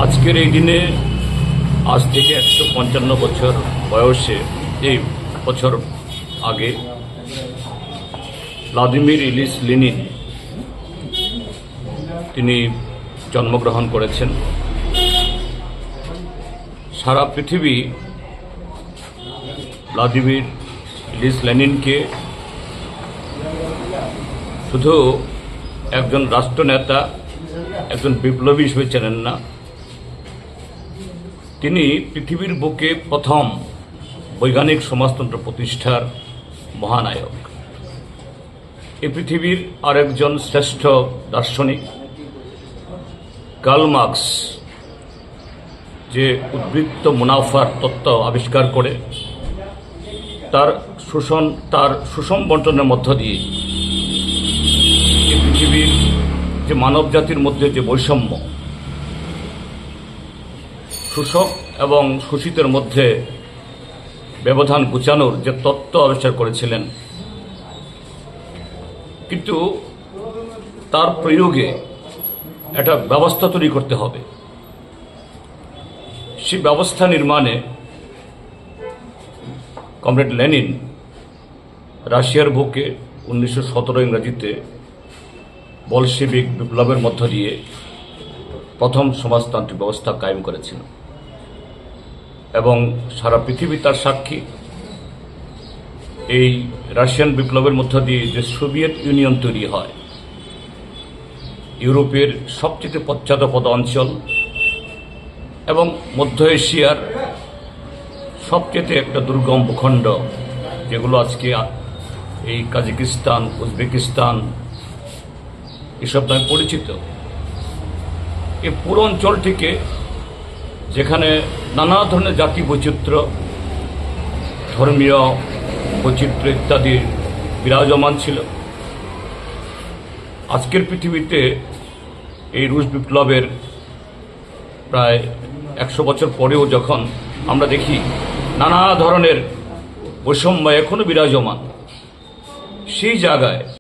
আজকের এই দিনে আজ থেকে 155 বছর বয়সে এই বছর আগে ভ্লাদিমির ইলিচ লেনিন তিনি জন্মগ্রহণ করেছেন। সারা পৃথিবী ভ্লাদিমির ইলিচ লেনিনকে শুধু একজন রাষ্ট্রনেতা, একজন বিপ্লবী হিসেবে চেনেন না, তিনি পৃথিবীর বুকে প্রথম বৈজ্ঞানিক সমাজতন্ত্র প্রতিষ্ঠার মহানায়ক। এই পৃথিবীর আরেকজন শ্রেষ্ঠ দার্শনিক কার্ল মার্কস, যে উদ্বৃত্ত মুনাফার তত্ত্ব আবিষ্কার করে তার সুষম বন্টনের মধ্য দিয়ে এই পৃথিবীর যে মানব জাতির মধ্যে যে বৈষম্য, শোষক এবং শোষিতের মধ্যে ব্যবধান ঘুচানোর যে তত্ত্ব আবিষ্কার করেছিলেন, কিন্তু তার প্রয়োগে একটা ব্যবস্থা তৈরি করতে হবে। সেই ব্যবস্থা নির্মাণে কমরেড লেনিন রাশিয়ার বুকে 1917 ইংরেজিতে বলশেভিক বিপ্লবের মধ্য দিয়ে প্রথম সমাজতান্ত্রিক ব্যবস্থা কায়েম করেছিল এবং সারা পৃথিবী তার সাক্ষী। এই রাশিয়ান বিপ্লবের মধ্য দিয়ে যে সোভিয়েত ইউনিয়ন তৈরি হয়, ইউরোপের সবচেয়ে পশ্চাৎপদ অঞ্চল এবং মধ্য এশিয়ার সবচেয়ে একটা দুর্গম ভূখণ্ড, যেগুলো আজকে এই কাজাকিস্তান, উজবেকিস্তান এসব নামে পরিচিত, এই পুরো অঞ্চলটিকে, যেখানে নানা ধরনের জাতি বৈচিত্র্য, ধর্মীয় বৈচিত্র্য ইত্যাদি বিরাজমান ছিল, আজকের পৃথিবীতে এই রুশ বিপ্লবের প্রায় 100 বছর পরেও যখন আমরা দেখি নানা ধরনের বৈষম্য এখনো বিরাজমান, সেই জায়গায়